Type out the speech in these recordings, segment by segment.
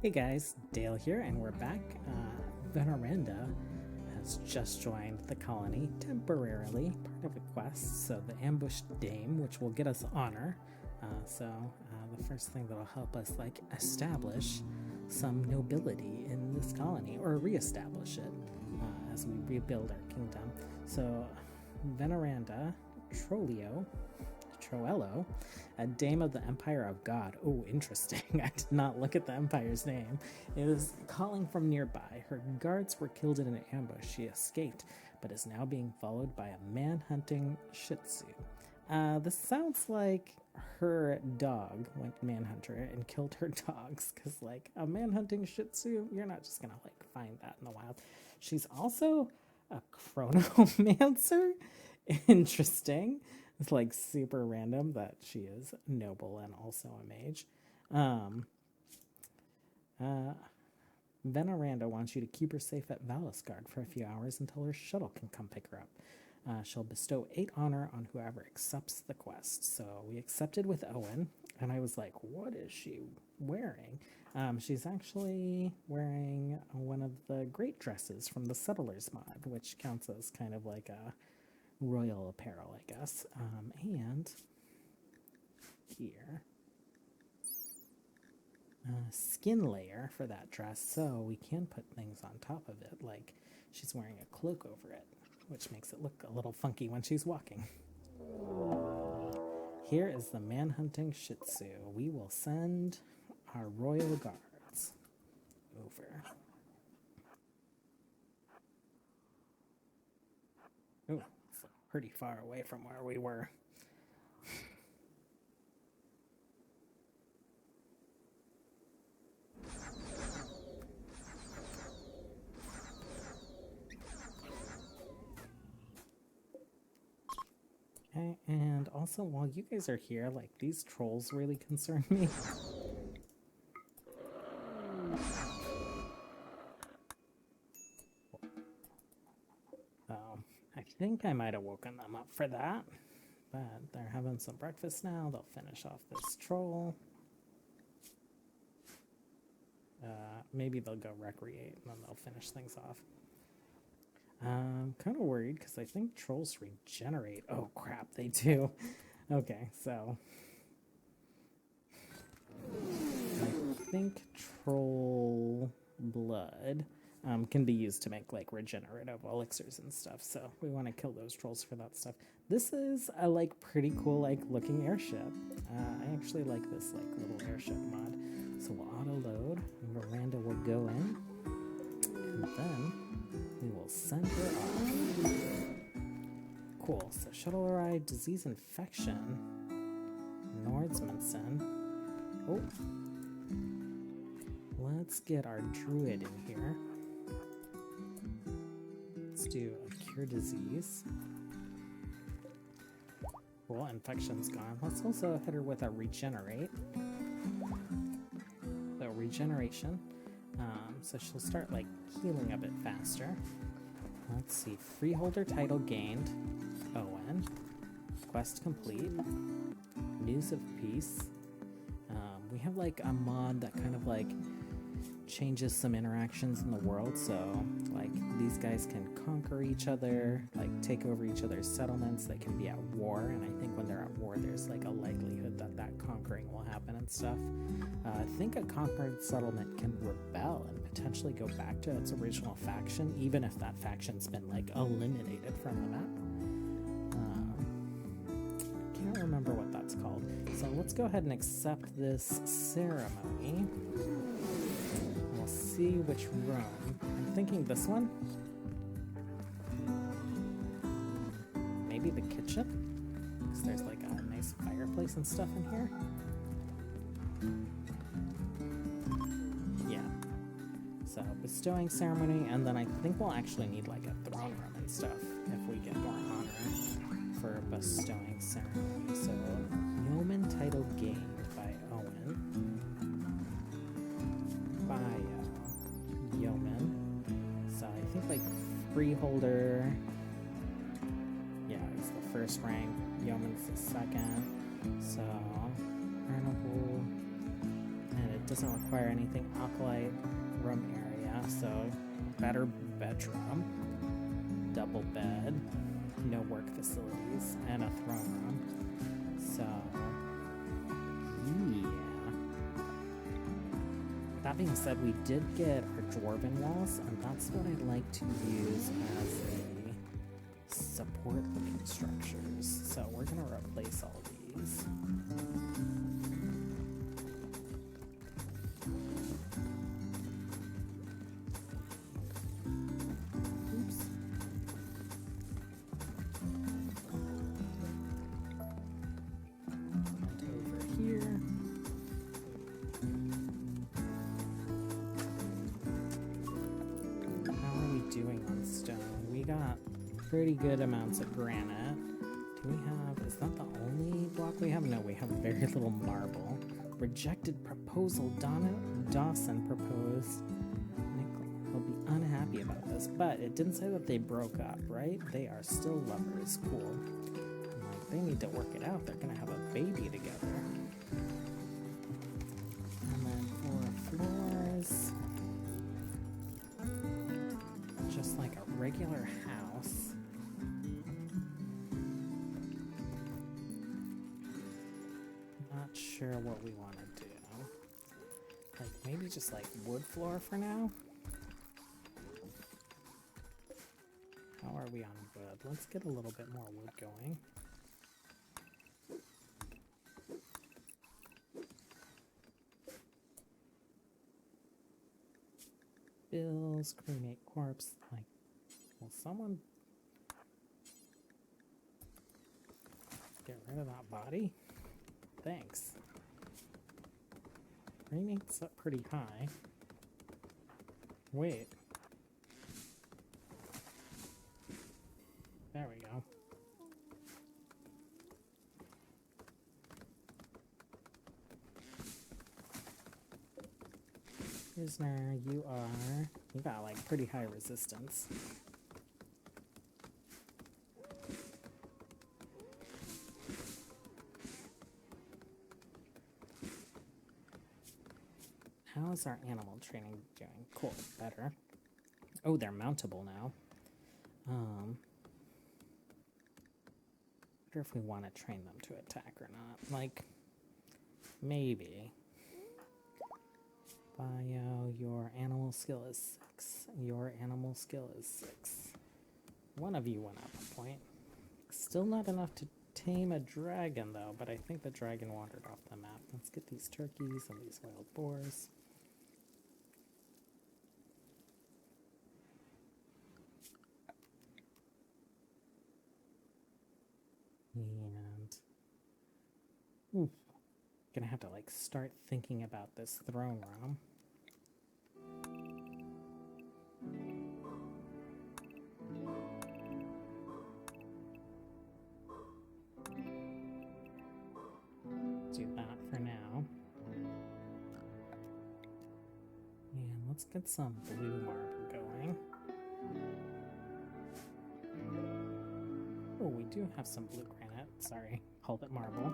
Hey guys, Dale here, and we're back. Veneranda has just joined the colony temporarily, part of a quest, so the ambushed dame, which will get us honor. The first thing that'll help us establish some nobility in this colony, or reestablish it as we rebuild our kingdom. So Veneranda Troello, a dame of the Empire of God. Oh, interesting. I did not look at the empire's name. It is calling from nearby. Her guards were killed in an ambush. She escaped, but is now being followed by a man-hunting Shih Tzu. This sounds like her dog went manhunter and killed her dogs, because a man-hunting Shih Tzu, you're not just gonna find that in the wild. She's also a chronomancer. Interesting. It's super random that she is noble and also a mage. Veneranda wants you to keep her safe at Valisgard for a few hours until her shuttle can come pick her up. She'll bestow 8 honor on whoever accepts the quest. So we accepted with Owen, and I was like, what is she wearing? She's actually wearing one of the great dresses from the Settlers mod, which counts as kind of like a royal apparel, I guess. And here, skin layer for that dress, so we can put things on top of it, like she's wearing a cloak over it, which makes it look a little funky when she's walking. Here is the man-hunting Shih Tzu. We will send our royal guards over. Oh, pretty far away from where we were. Okay, and also while you guys are here, these trolls really concern me. I think I might have woken them up for that, but they're having some breakfast now. They'll finish off this troll. Maybe they'll go recreate and then they'll finish things off. I'm kind of worried because I think trolls regenerate. Oh crap, they do. Okay, so I think troll blood can be used to make regenerative elixirs and stuff, so we want to kill those trolls for that stuff. This is a pretty cool looking airship. I actually like this little airship mod. So we'll auto load, and Miranda will go in, and then we will send her off. Cool. So shuttle arrived, disease infection, Nordsmanson. Oh, let's get our druid in here. Let's do a cure disease. Cool, infection's gone. Let's also hit her with a regenerate. So regeneration. So she'll start healing a bit faster. Let's see. Freeholder title gained. Owen. Quest complete. News of peace. We have a mod that kind of changes some interactions in the world, so these guys can conquer each other, take over each other's settlements. They can be at war, and I think when they're at war there's a likelihood that conquering will happen and stuff. I think a conquered settlement can rebel and potentially go back to its original faction, even if that faction's been eliminated from the map. Can't remember what that's called. So let's go ahead and accept this ceremony. We'll see which room. I'm thinking this one. Maybe the kitchen, because there's a nice fireplace and stuff in here. Yeah. So bestowing ceremony, and then I think we'll actually need a throne room and stuff if we get more honor for bestowing ceremony. So yeoman title gained by Owen. Yeoman. So I think freeholder, yeah, it's the first rank, yeoman's the second. So earnable, and Doesn't require anything. Alkalite room area, so better bedroom. Double bed. No work facilities. And a throne room. So, yeah. That being said, we did get our dwarven walls, and that's what I'd like to use as a support looking structures. So we're gonna replace all these. Oops. And over here. Doing on stone. We got pretty good amounts of granite. Do we have, is that the only block we have? No, we have very little marble. Rejected proposal. Dawson proposed. He'll be unhappy about this, but it didn't say that they broke up, right? They are still lovers. Cool. I'm like, they need to work it out. They're gonna have a baby together. And then for floors, just like a regular house. Not sure what we want to do. Like maybe just like wood floor for now? How are we on wood? Let's get a little bit more wood going. Bills, cremate corpse, like, will someone get rid of that body? Thanks. Cremate's up pretty high. Wait. There we go. Prisoner, you got like pretty high resistance. How is our animal training doing? Cool, better. Oh, they're mountable now. Wonder if we want to train them to attack or not. Like, maybe. Bio, your animal skill is 6. Your animal skill is 6. One of you went up a point. Still not enough to tame a dragon, though, but I think the dragon wandered off the map. Let's get these turkeys and these wild boars. And... ooh. Gonna have to, like, start thinking about this throne room. Do that for now. And let's get some blue marble going. Oh, we do have some blue granite. Sorry, called it marble.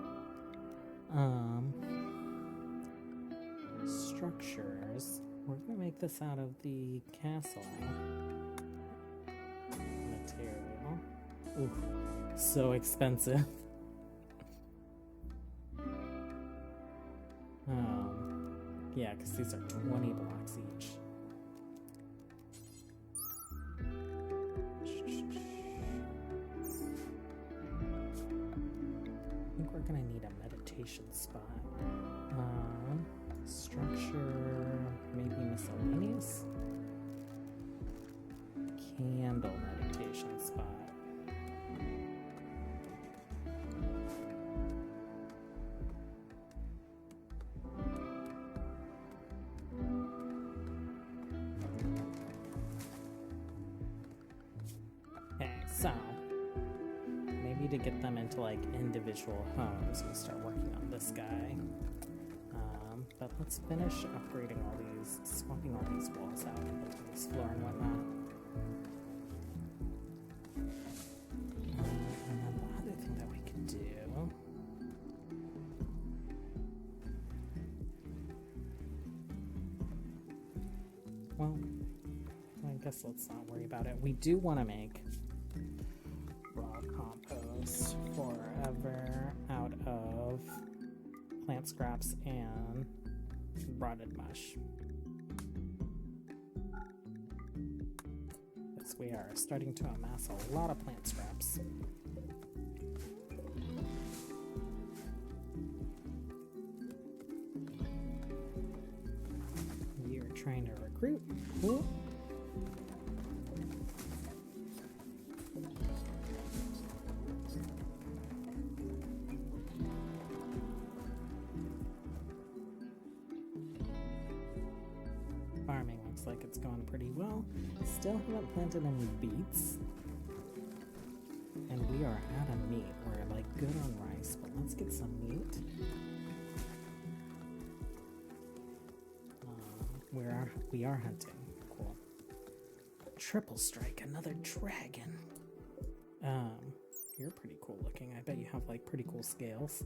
Structures. We're gonna make this out of the castle material. Ooh, so expensive. Yeah, because these are 20 blocks each. I think we're gonna need a meditation spot. Structure, maybe miscellaneous. Candle meditation spot. Okay, so maybe to get them into like individual homes, we start working on this guy. But let's finish upgrading all these, swapping all these walls out into this floor and whatnot. And then the other thing that we could do well, I guess let's not worry about it. We do want to make raw compost forever out of plant scraps and rotted mush. Yes, we are starting to amass a lot of plant scraps. You're trying to recruit. Cool. Farming looks like it's going pretty well. Still haven't planted any beets. And we are out of meat. We're like good on rice, but let's get some meat. We are hunting. Cool. Triple strike, another dragon. You're pretty cool looking. I bet you have like pretty cool scales.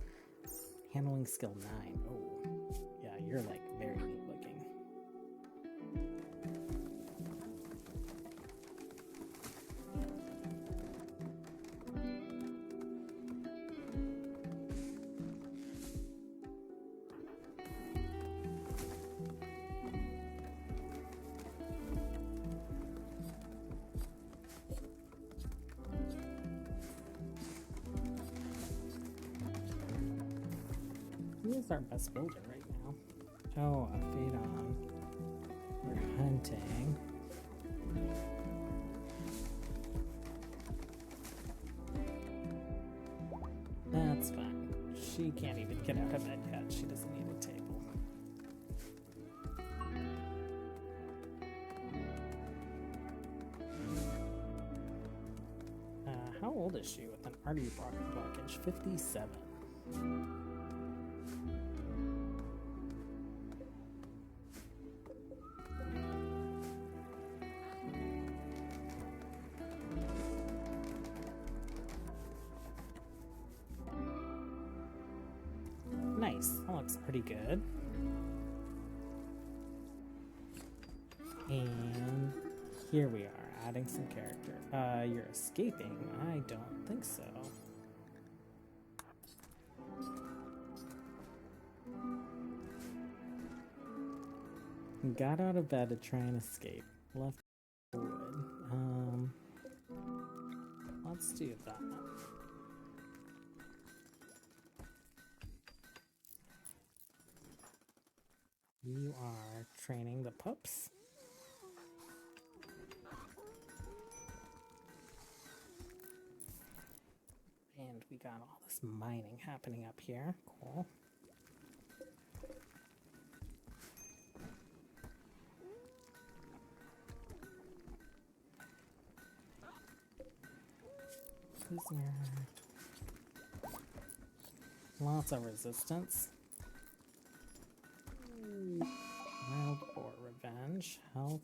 Handling skill 9. Oh, yeah, you're like very neat looking. Who is our best builder right now? Oh, a Phaedon. We're hunting. That's fine. She can't even get out of bed yet. She doesn't need a table. How old is she with an artery blockage? 57. Nice, that looks pretty good. And here we are, adding some character. You're escaping? I don't think so. Got out of bed to try and escape. Left the wood. Let's do that. You are training the pups. And we got all this mining happening up here. Cool. Prisoner. Lots of resistance. Wild boar revenge. Health.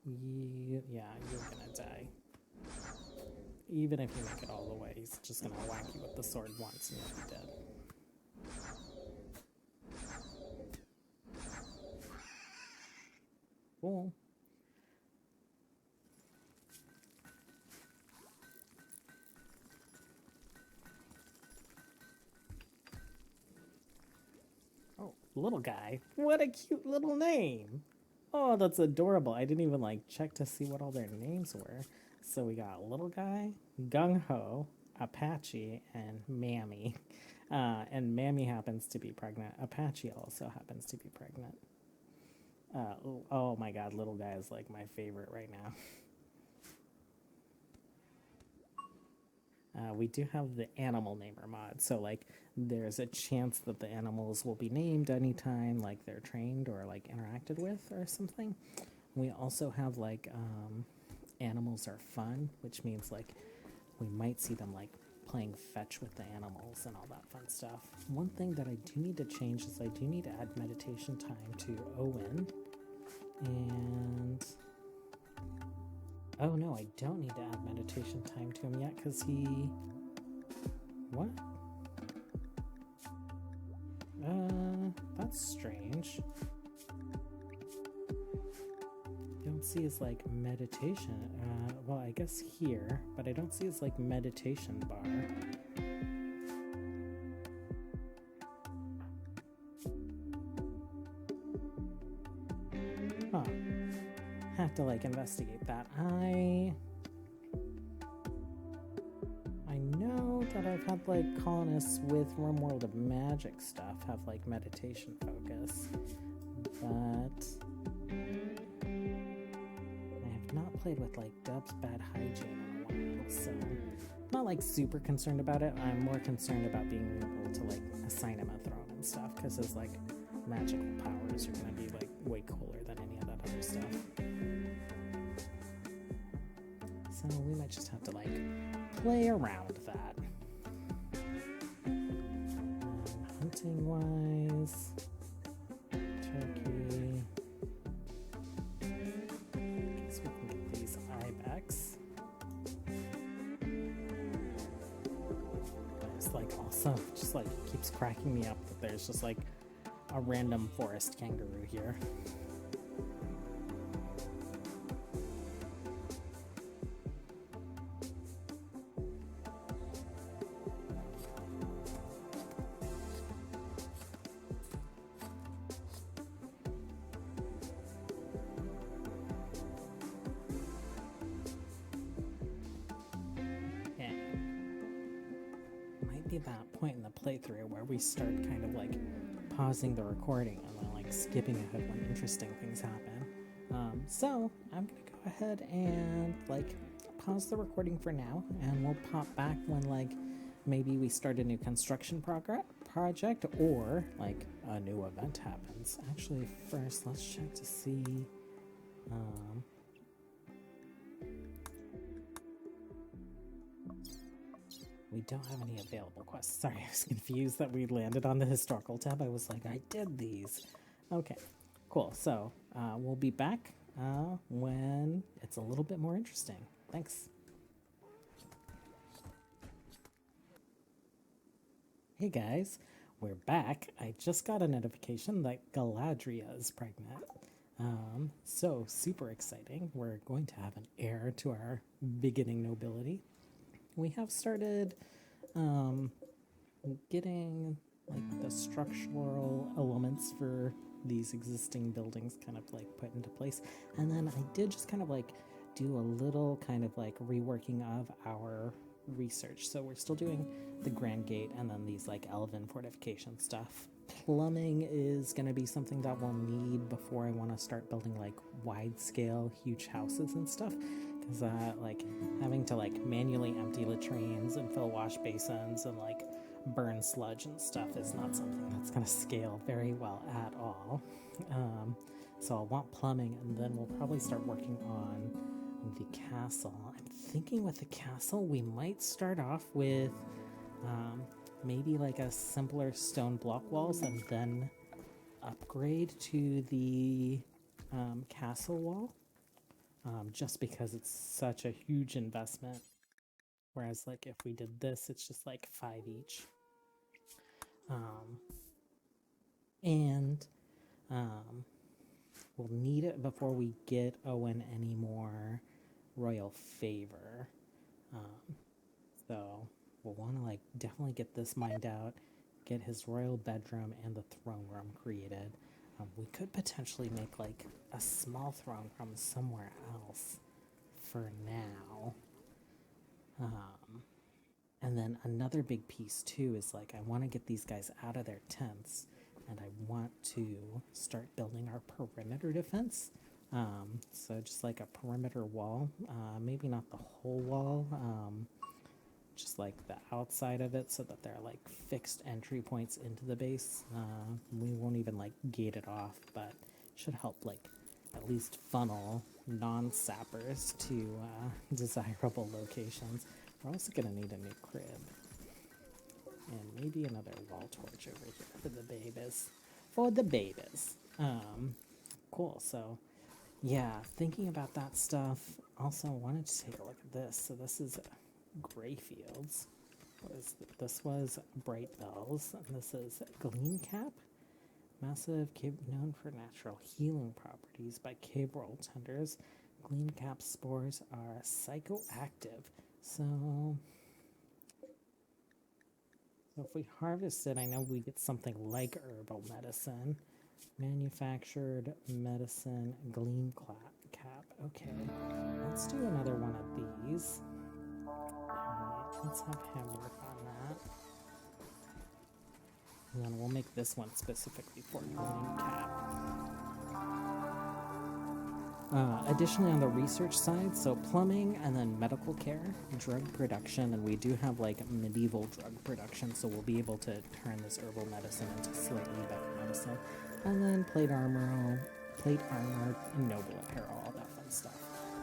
Yeah, you're gonna die. Even if you make it all the way, he's just gonna whack you with the sword once and you'll be dead. Cool. Little guy. What a cute little name. Oh, that's adorable. I didn't even like check to see what all their names were. So we got little guy, Gung Ho, Apache, and Mammy. And Mammy happens to be pregnant. Apache also happens to be pregnant. Oh my god, little guy is like my favorite right now. We do have the animal namer mod, so like there's a chance that the animals will be named anytime like they're trained or like interacted with or something. We also have like animals are fun, which means like we might see them like playing fetch with the animals and all that fun stuff. One thing that I do need to change is I do need to add meditation time to Owen. And oh no, I don't need to add meditation time to him yet because he... What? That's strange. don't see his like meditation. Well, I guess here, but I don't see his like meditation bar. Huh. Have to like investigate that. I know that I've had like colonists with Rimworld of Magic stuff have like meditation focus, but I have not played with like Dub's Bad Hygiene in a while, so I'm not like super concerned about it. I'm more concerned about being able to like assign him a throne and stuff, because his like magical powers are gonna be like way cooler than any of that other stuff. So we might just have to like play around with that. Hunting wise, turkey. Guess we can get these ibex. There's like also just like keeps cracking me up that there's just like a random forest kangaroo here. That point in the playthrough where we start kind of like pausing the recording and then like skipping ahead when interesting things happen. So I'm gonna go ahead and like pause the recording for now, and we'll pop back when like maybe we start a new construction project or like a new event happens. Actually, first let's check to see. We don't have any available quests. Sorry, I was confused that we landed on the historical tab. I was like, I did these. Okay, cool. So we'll be back when it's a little bit more interesting. Thanks. Hey guys, we're back. I just got a notification that Galadria is pregnant. So super exciting. We're going to have an heir to our beginning nobility. We have started getting like the structural elements for these existing buildings kind of like put into place, and then I did just kind of like do a little kind of like reworking of our research. So we're still doing the Grand Gate and then these like elven fortification stuff. Plumbing is going to be something that we'll need before I want to start building like wide scale huge houses and stuff, because like having to like manually empty latrines and fill wash basins and like burn sludge and stuff is not something that's going to scale very well at all. So I'll want plumbing, and then we'll probably start working on the castle. I'm thinking with the castle we might start off with maybe like a simpler stone block walls and then upgrade to the castle wall, just because it's such a huge investment, whereas like if we did this it's just like 5 each. We'll need it before we get Owen any more royal favor, so we'll want to like definitely get this mined out, get his royal bedroom and the throne room created. We could potentially make like a small throne room somewhere else for now. And then another big piece too is like I want to get these guys out of their tents, and I want to start building our perimeter defense. So just like a perimeter wall, maybe not the whole wall, just like the outside of it, so that there are like fixed entry points into the base. We won't even like gate it off, but should help like at least funnel non-sappers to desirable locations. We're also gonna need a new crib and maybe another wall torch over here for the babies. Cool. So yeah, thinking about that stuff. Also wanted to take a look at this. So this is Greyfields. This was Bright Bells, and this is Gleam Cap. Massive cave known for natural healing properties by cave world tenders. Gleam cap spores are psychoactive. So if we harvest it, I know we get something like herbal medicine. Manufactured medicine gleam cap. Okay, let's do another one of these. Let's have him work on that. And then we'll make this one specifically for gleam cap. Additionally, on the research side, so plumbing and then medical care, drug production, and we do have like medieval drug production, so we'll be able to turn this herbal medicine into slightly better medicine. And then plate armor, and noble apparel, all that fun stuff.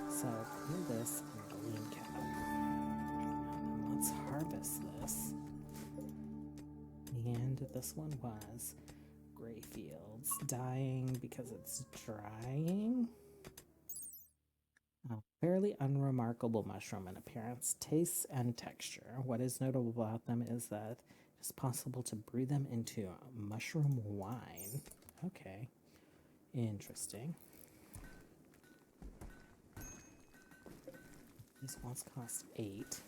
So clear this and gleam cap. And let's harvest this. And this one was gray fields, dying because it's drying. A fairly unremarkable mushroom in appearance, taste, and texture. What is notable about them is that it's possible to brew them into mushroom wine. Okay, interesting. These ones cost 8.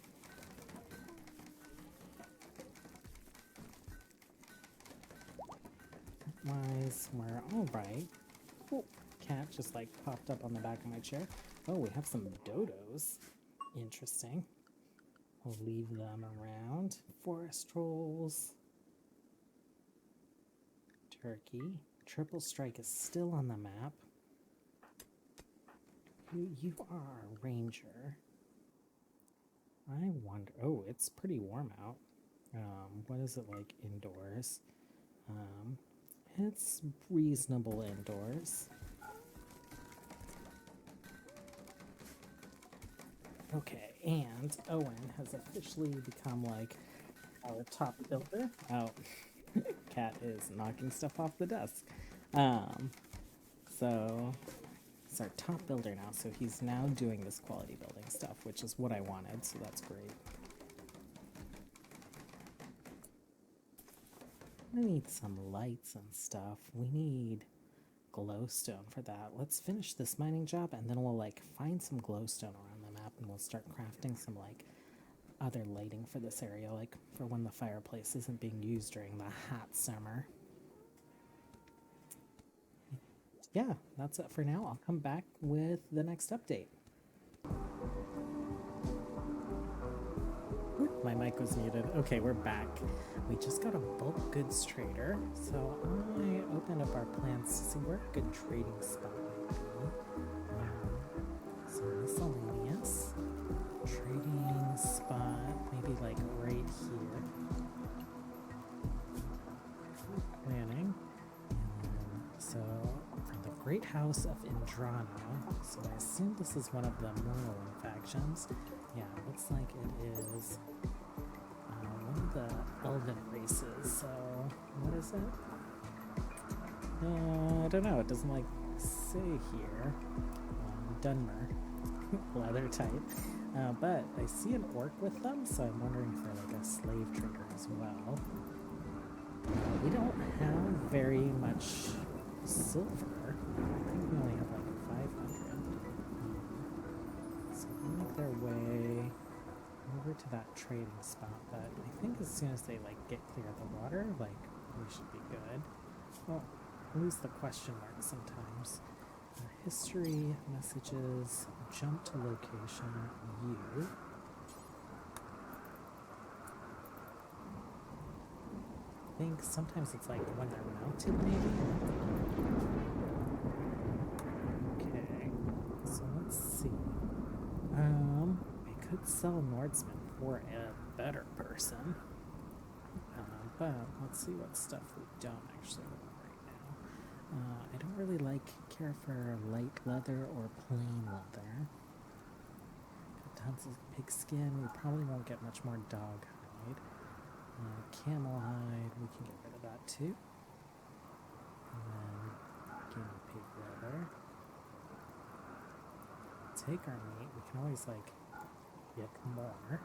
Wise, we're all right. Oh, cat just like popped up on the back of my chair. Oh, we have some dodos. Interesting. We'll leave them around. Forest trolls. Turkey. Triple strike is still on the map. You are a ranger. I wonder. Oh, it's pretty warm out. What is it like indoors? It's reasonable indoors. Okay, and Owen has officially become like our top builder. Oh, cat is knocking stuff off the desk. So he's our top builder now, so he's now doing this quality building stuff, which is what I wanted, so that's great. I need some lights and stuff. We need glowstone for that. Let's finish this mining job, and then we'll like find some glowstone around the map, and we'll start crafting some like other lighting for this area, like for when the fireplace isn't being used during the hot summer. Yeah, that's it for now. I'll come back with the next update. My mic was muted. Okay, we're back. We just got a bulk goods trader, so I opened up our plans to see where a good trading spot might be. So miscellaneous trading spot, maybe like right here. Planning. So the Great House of Indrana. So I assume this is one of the Merlin factions. Yeah, it looks like it is one of the elven races. So what is it? I don't know. It doesn't like say here. Dunmer, leather type. But I see an orc with them, so I'm wondering if they're like a slave trader as well. We don't have very much silver. I think we only have like 500. So they make their way over to that trading spot, but I think as soon as they like get clear of the water, like we should be good. Well, lose the question mark sometimes. History, messages, jump to location, you. I think sometimes it's like when they're mounted, maybe? Okay, so let's see. We could sell Nordsman for a better person. But let's see what stuff we don't actually want right now. I don't really care for light leather or plain leather. Got tons of pig skin. We probably won't get much more dog hide. Camel hide, we can get rid of that too. And then guinea pig leather. Take our meat. We can always get more.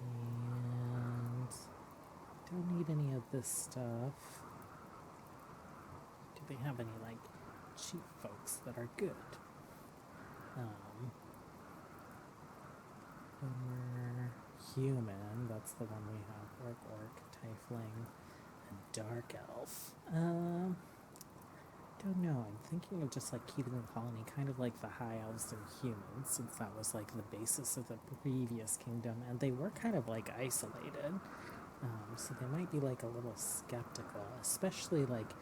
And don't need any of this stuff. Do they have any cheap folks that are good? Um, We're human, that's the one we have. Orc, tiefling, and dark elf. Don't know. I'm thinking of just like keeping the colony kind of like the high elves and humans, since that was like the basis of the previous kingdom, and they were kind of like isolated. So they might be like a little skeptical, especially like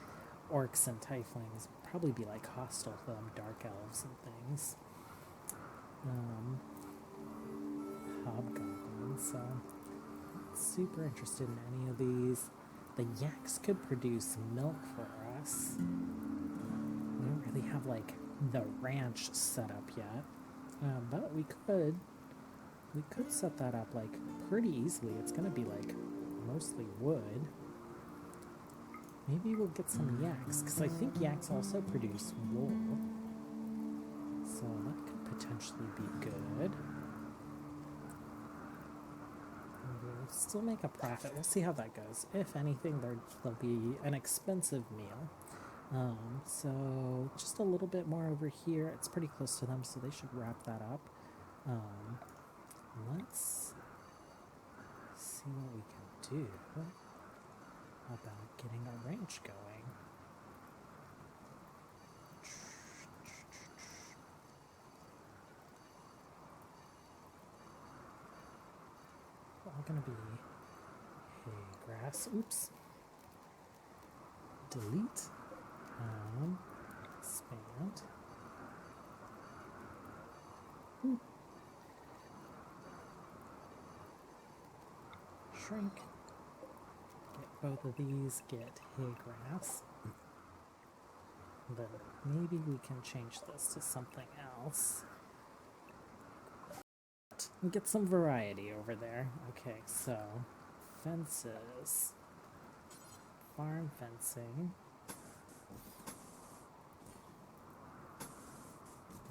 orcs and tieflings would probably be like hostile to them, dark elves and things. Hobgoblins, so not super interested in any of these. The yaks could produce milk for us. We don't really have like the ranch set up yet, but we could set that up like pretty easily. It's gonna be like mostly wood. Maybe we'll get some yaks, because I think yaks also produce wool, so that could potentially be good. We'll still make a profit. We'll see how that goes. If anything, there'll be an expensive meal. So just a little bit more over here. It's pretty close to them, so they should wrap that up. Let's see what we can do about getting our ranch going. All gonna be hay grass. Oops. Delete. Expand. Shrink. Get both of these, get hay grass. Then maybe we can change this to something else. And get some variety over there. Okay, so fences. Farm fencing.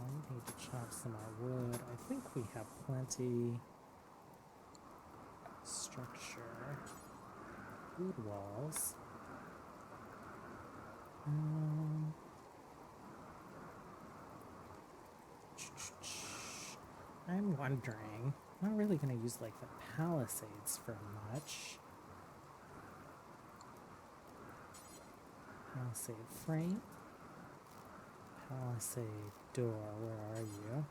I need to chop some more wood. I think we have plenty. Structure. Wood walls. I'm wondering, I'm not really going to use like the palisades for much. Palisade frame. Palisade door, where are you?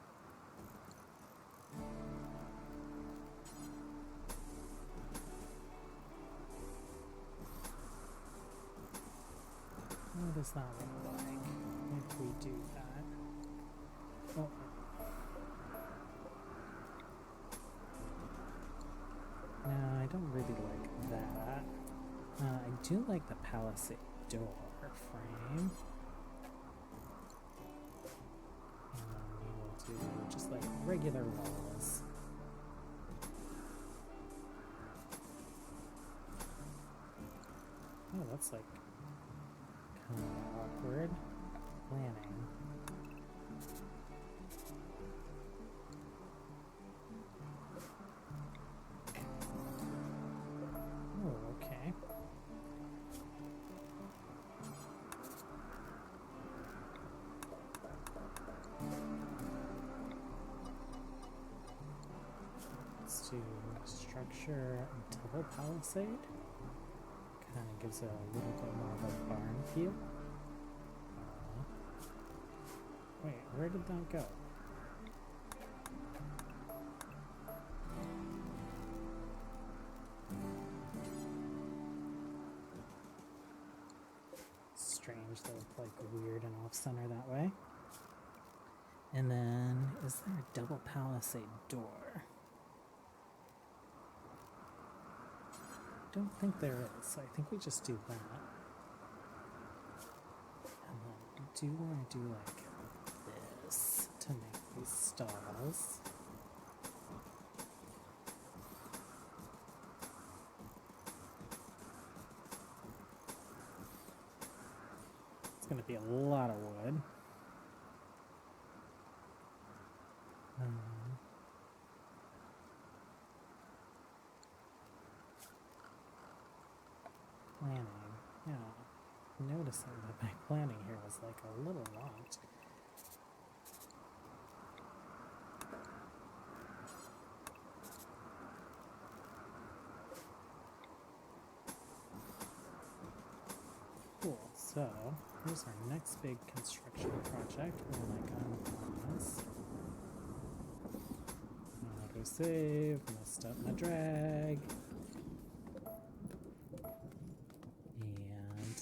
What does that look like if we do that? Oh. No, I don't really like that. I do like the palisade door frame. We'll do just like regular walls. Oh, that's like kind of awkward planning. Oh, okay. Let's do structure double palisade. Kind of gives it a little bit more of a barn feel. Wait, where did that go? Strange, that looked like weird and off-center that way. And then, is there a double palisade door? Don't think there is, so I think we just do that. And then we do want to do like this to make these stalls. It's going to be a lot of wood. Planning, yeah. Noticing that my planning here was like a little locked. So, here's our next big construction project. We'll unpause. Autosave, messed up my drag. And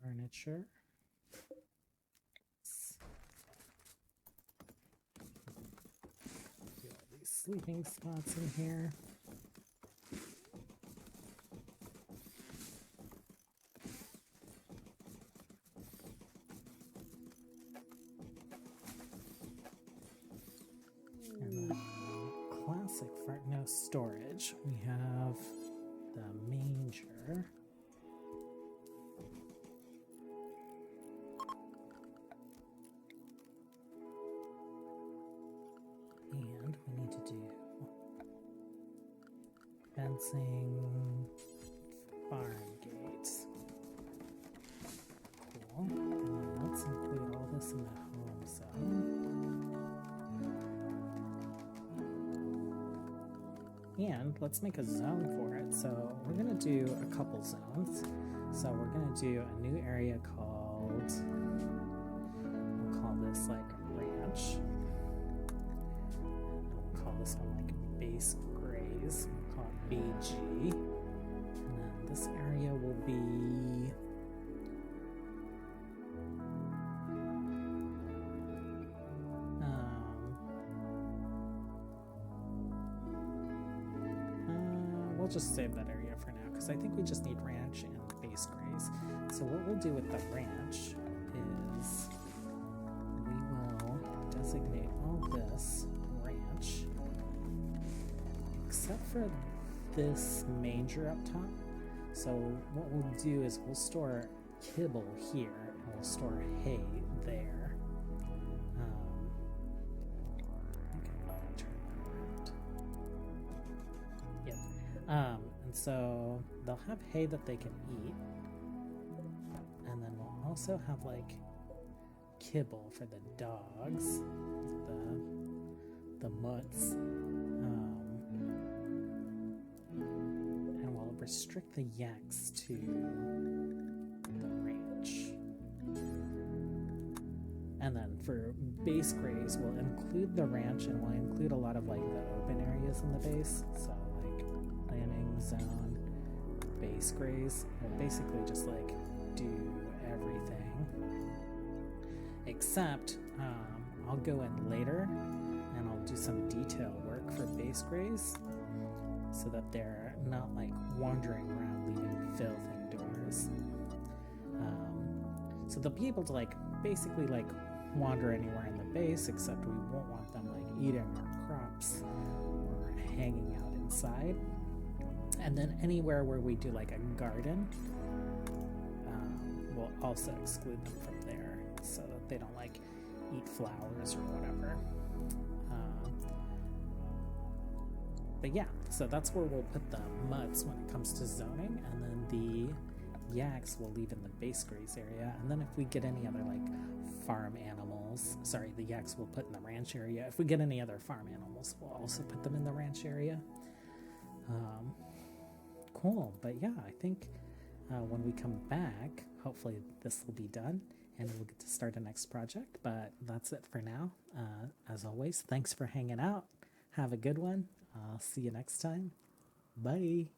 furniture. Do all these sleeping spots in here. And then classic for no storage. We have the manger. And we need to do fencing, barn gates. Cool. And then let's include all this in the home zone. And let's make a zone for it. So we're going to do a couple zones. So we're going to do a new area called, we'll call this like ranch. We'll call this one like base graze. We'll call it BG. And then this area will be we'll just save that area for now because I think we just need ranch and base graze. So what we'll do with the ranch is we will designate all this ranch except for this manger up top. So what we'll do is we'll store kibble here and we'll store hay there. And so they'll have hay that they can eat, and then we'll also have like kibble for the dogs, the mutts, and we'll restrict the yaks to the ranch. And then for base graze, we'll include the ranch and we'll include a lot of like the open areas in the base. So planning zone, base graze, will basically just like do everything. Except I'll go in later and I'll do some detail work for base graze so that they're not like wandering around leaving filth indoors. So they'll be able to like basically like wander anywhere in the base, except we won't want them like eating our crops or hanging out inside. And then anywhere where we do like a garden, we'll also exclude them from there so that they don't like eat flowers or whatever. But yeah, so that's where we'll put the mutts when it comes to zoning, and then the yaks we'll leave in the base graze area. And then if we get any other like farm animals, sorry, the yaks we'll put in the ranch area. If we get any other farm animals, we'll also put them in the ranch area. Cool, but yeah, I think when we come back, hopefully this will be done and we'll get to start a next project. But that's it for now. As always, thanks for hanging out. Have a good one. I'll see you next time. Bye.